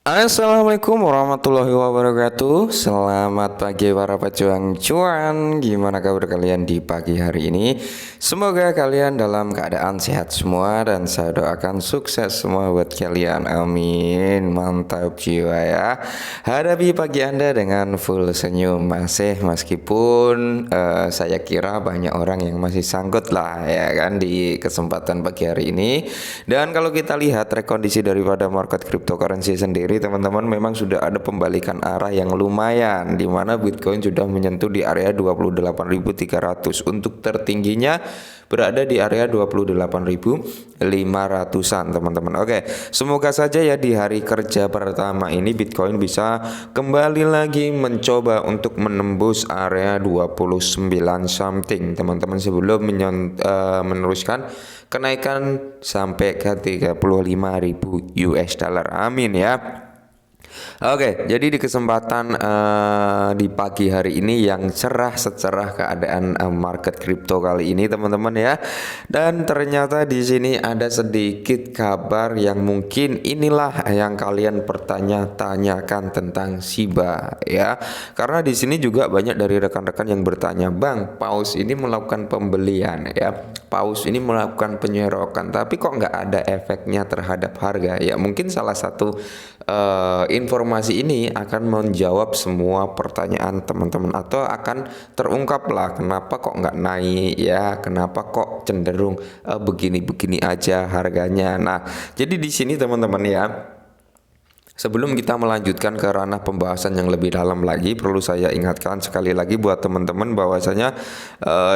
Assalamualaikum warahmatullahi wabarakatuh. Selamat pagi para pejuang cuan. Gimana kabar kalian di pagi hari ini? Semoga kalian dalam keadaan sehat semua dan saya doakan sukses semua buat kalian. Amin. Mantap jiwa ya. Hadapi pagi Anda dengan full senyum meskipun saya kira banyak orang yang masih sangkut lah ya kan di kesempatan pagi hari ini. Dan kalau kita lihat rekondisi daripada market cryptocurrency sendiri teman-teman, memang sudah ada pembalikan arah yang lumayan di mana Bitcoin sudah menyentuh di area 28.300. Untuk tertingginya berada di area 28.500-an teman-teman. Oke, semoga saja ya di hari kerja pertama ini Bitcoin bisa kembali lagi mencoba untuk menembus area 29 something teman-teman, sebelum meneruskan kenaikan sampai ke 35.000 US dollar. Amin ya. Oke, jadi di kesempatan di pagi hari ini yang cerah secerah keadaan market kripto kali ini teman-teman ya. Dan ternyata di sini ada sedikit kabar yang mungkin inilah yang kalian pertanya-tanyakan tentang Shiba ya. Karena di sini juga banyak dari rekan-rekan yang bertanya, "Bang, Paus ini melakukan pembelian ya. Paus ini melakukan penyerokan, tapi kok nggak ada efeknya terhadap harga?" Ya, mungkin salah satu informasi ini akan menjawab semua pertanyaan teman-teman, atau akan terungkap lah kenapa kok nggak naik ya, kenapa kok cenderung begini-begini aja harganya. Nah, jadi di sini teman-teman ya, sebelum kita melanjutkan ke ranah pembahasan yang lebih dalam lagi, perlu saya ingatkan sekali lagi buat teman-teman bahwasanya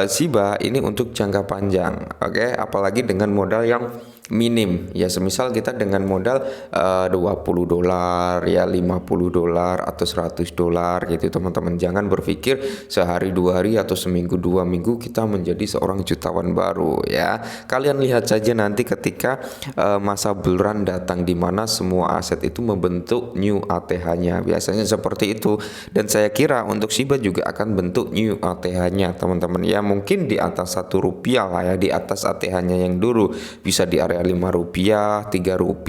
Shiba ini untuk jangka panjang, oke? Apalagi dengan modal yang minim ya, semisal kita dengan modal $20 ya, $50 atau $100 gitu teman-teman. Jangan berpikir sehari dua hari atau seminggu dua minggu kita menjadi seorang jutawan baru ya. Kalian lihat saja nanti ketika masa bull run datang, di mana semua aset itu membentuk new ATH-nya, biasanya seperti itu. Dan saya kira untuk Shiba juga akan bentuk new ATH-nya teman-teman ya, mungkin di atas Rp1 lah ya, di atas ATH-nya yang dulu bisa di area Rp5, Rp3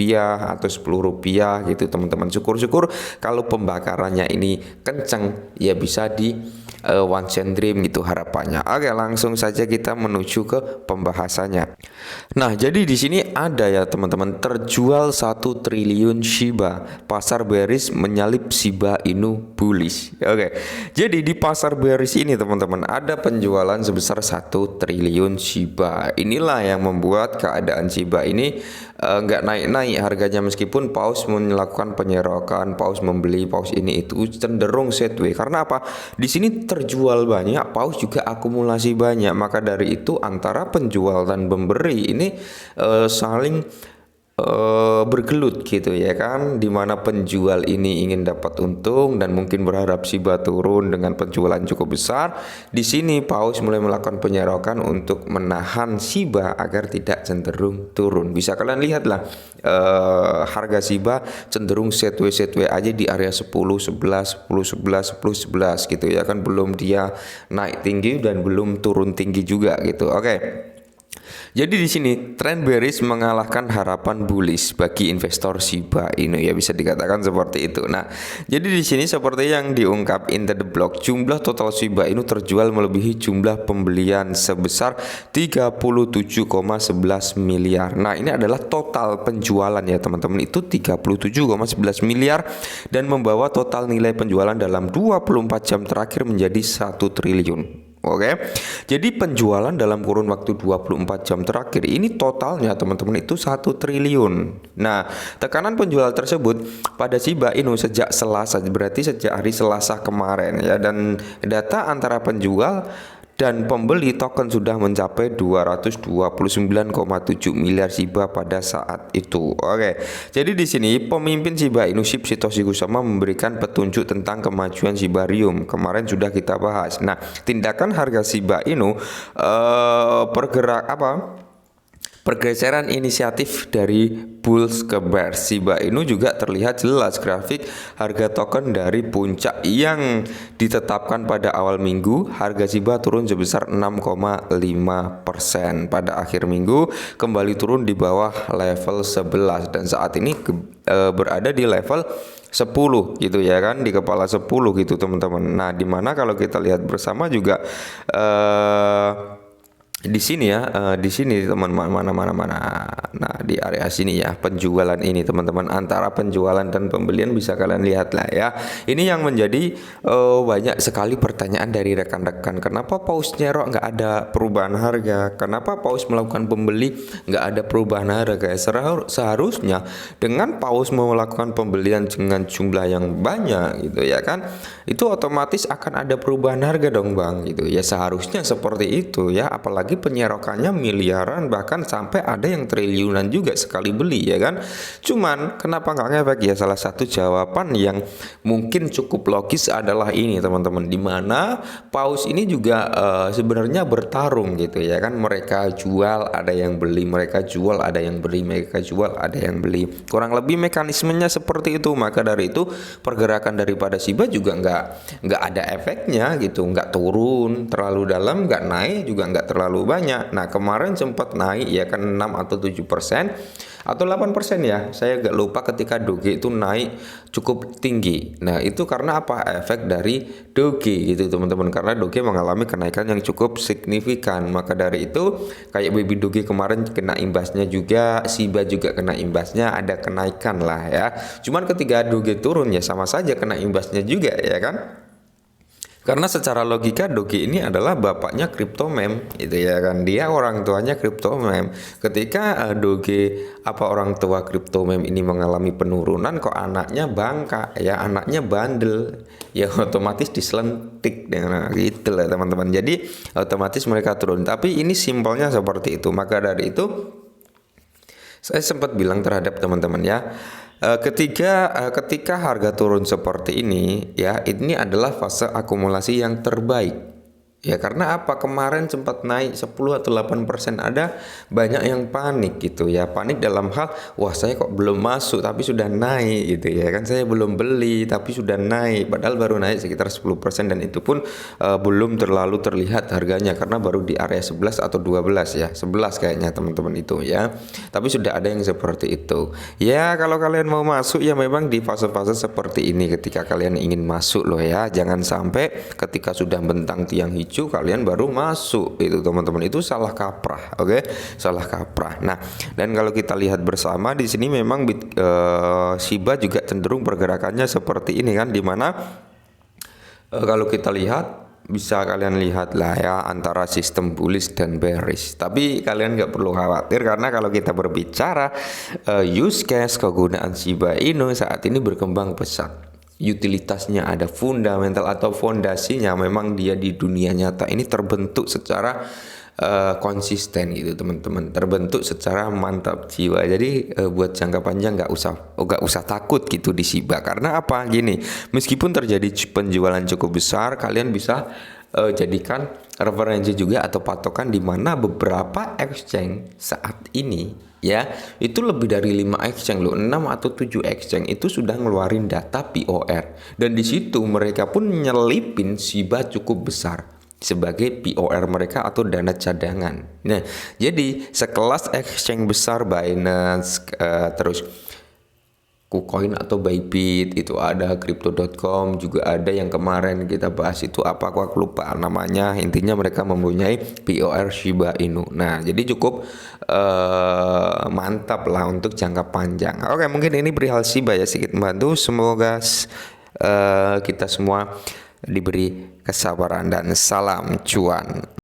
atau Rp10 gitu teman-teman. Syukur-syukur kalau pembakarannya ini kenceng ya, bisa di one cent dream gitu harapannya. Oke, langsung saja kita menuju ke pembahasannya. Nah, jadi di sini ada ya teman-teman, terjual 1 triliun Shiba. Pasar bearish menyalip Shiba Inu bullish. Oke. Jadi di pasar bearish ini teman-teman ada penjualan sebesar 1 triliun Shiba. Inilah yang membuat keadaan Shiba ini nggak naik-naik harganya, meskipun Paus melakukan penyerokan, Paus membeli, Paus ini itu cenderung sideways. Karena apa? Di sini terjual banyak, Paus juga akumulasi banyak. Maka dari itu antara penjual dan pemberi ini saling bergelut gitu ya kan, dimana penjual ini ingin dapat untung dan mungkin berharap Shiba turun dengan penjualan cukup besar. Di sini Paus mulai melakukan penyerokan untuk menahan Shiba agar tidak cenderung turun. Bisa kalian lihat lah, harga Shiba cenderung sideways aja di area 10 11 10 11 10 11 gitu ya kan, belum dia naik tinggi dan belum turun tinggi juga gitu. Oke. Jadi di sini tren bearish mengalahkan harapan bullish bagi investor Shiba Inu ya, bisa dikatakan seperti itu. Nah, jadi di sini seperti yang diungkap Into the Block, jumlah total Shiba Inu terjual melebihi jumlah pembelian sebesar 37,11 miliar. Nah, ini adalah total penjualan ya teman-teman, itu 37,11 miliar dan membawa total nilai penjualan dalam 24 jam terakhir menjadi 1 triliun. Oke, jadi penjualan dalam kurun waktu 24 jam terakhir ini totalnya teman-teman itu 1 triliun. Nah, tekanan penjual tersebut pada Shiba Inu sejak Selasa, berarti sejak hari Selasa kemarin ya, dan data antara penjual dan pembeli token sudah mencapai 229,7 miliar Shiba pada saat itu. Oke. Jadi di sini pemimpin Shiba Inu Satoshi Kusama memberikan petunjuk tentang kemajuan Shibarium. Kemarin sudah kita bahas. Nah, tindakan harga Shiba Inu Pergeseran inisiatif dari bulls ke bears. Shiba Inu juga terlihat jelas grafik harga token dari puncak yang ditetapkan pada awal minggu. Harga Shiba turun sebesar 6,5%. Pada akhir minggu kembali turun di bawah level 11 dan saat ini berada di level 10 gitu ya kan, di kepala 10 gitu teman-teman. Nah, dimana kalau kita lihat bersama juga di sini ya, di sini teman-teman, mana. Nah, di area sini ya, penjualan ini teman-teman, antara penjualan dan pembelian bisa kalian lihat lah ya. Ini yang menjadi banyak sekali pertanyaan dari rekan-rekan. Kenapa paus nyerok nggak ada perubahan harga? Kenapa paus melakukan pembeli nggak ada perubahan harga? Seharusnya dengan paus melakukan pembelian dengan jumlah yang banyak gitu ya kan, itu otomatis akan ada perubahan harga dong bang gitu ya. Seharusnya seperti itu ya, apalagi penyerokannya miliaran, bahkan sampai ada yang triliunan juga sekali beli ya kan. Cuman kenapa nggak ngefek ya? Salah satu jawaban yang mungkin cukup logis adalah ini teman-teman, dimana paus ini juga sebenarnya bertarung gitu ya kan. Mereka jual ada yang beli, mereka jual ada yang beli, mereka jual ada yang beli, kurang lebih mekanismenya seperti itu. Maka dari itu pergerakan daripada Shiba juga nggak ada efeknya gitu, nggak turun terlalu dalam, nggak naik juga nggak terlalu banyak. Nah, kemarin sempat naik ya kan 6 atau 7% atau 8% ya, saya agak lupa, ketika Doge itu naik cukup tinggi. Nah, itu karena apa? Efek dari Doge gitu teman-teman, karena Doge mengalami kenaikan yang cukup signifikan. Maka dari itu kayak Baby Doge kemarin kena imbasnya juga, Shiba juga kena imbasnya, ada kenaikan lah ya. Cuman ketika Doge turun ya sama saja kena imbasnya juga ya kan. Karena secara logika Doge ini adalah bapaknya crypto meme gitu ya kan, dia orang tuanya crypto meme. Ketika Doge orang tua crypto meme ini mengalami penurunan, kok anaknya bangka ya, anaknya bandel ya, otomatis diselentik dengan gitu lah teman-teman. Jadi otomatis mereka turun, tapi ini simpelnya seperti itu. Maka dari itu saya sempat bilang terhadap teman-teman ya, ketika harga turun seperti ini ya, ini adalah fase akumulasi yang terbaik. Ya karena apa? Kemarin sempat naik 10 atau 8%, ada banyak yang panik gitu ya. Panik dalam hal, wah saya kok belum masuk tapi sudah naik gitu ya kan. Saya belum beli tapi sudah naik, padahal baru naik sekitar 10% dan itu pun belum terlalu terlihat harganya karena baru di area 11 atau 12 ya. 11 kayaknya teman-teman itu ya. Tapi sudah ada yang seperti itu. Ya kalau kalian mau masuk ya memang di fase-fase seperti ini ketika kalian ingin masuk loh ya. Jangan sampai ketika sudah bentang tiang hijau kalian baru masuk itu teman-teman, itu salah kaprah. Oke, salah kaprah. Nah, dan kalau kita lihat bersama di sini memang Shiba juga cenderung pergerakannya seperti ini kan, dimana kalau kita lihat bisa kalian lihat lah ya antara sistem bullish dan bearish. Tapi kalian nggak perlu khawatir karena kalau kita berbicara use case kegunaan Shiba Inu saat ini berkembang pesat. Utilitasnya ada, fundamental atau fondasinya memang dia di dunia nyata ini terbentuk secara konsisten gitu teman-teman, terbentuk secara mantap jiwa. Jadi buat jangka panjang nggak usah takut gitu di Shiba. Karena apa? Gini, meskipun terjadi penjualan cukup besar, kalian bisa jadikan referensi juga atau patokan, di mana beberapa exchange saat ini ya itu lebih dari 5 exchange loh, 6 atau 7 exchange itu sudah ngeluarin data POR, dan di situ mereka pun nyelipin Shiba cukup besar sebagai POR mereka atau dana cadangan. Nah, jadi sekelas exchange besar Binance, terus KuCoin atau Bybit itu ada, Crypto.com juga ada, yang kemarin kita bahas itu apa, aku lupa namanya. Intinya mereka mempunyai POR Shiba Inu. Nah, jadi cukup mantap lah untuk jangka panjang. Oke, mungkin ini perihal Shiba ya, sedikit membantu. Semoga kita semua diberi kesabaran dan salam cuan.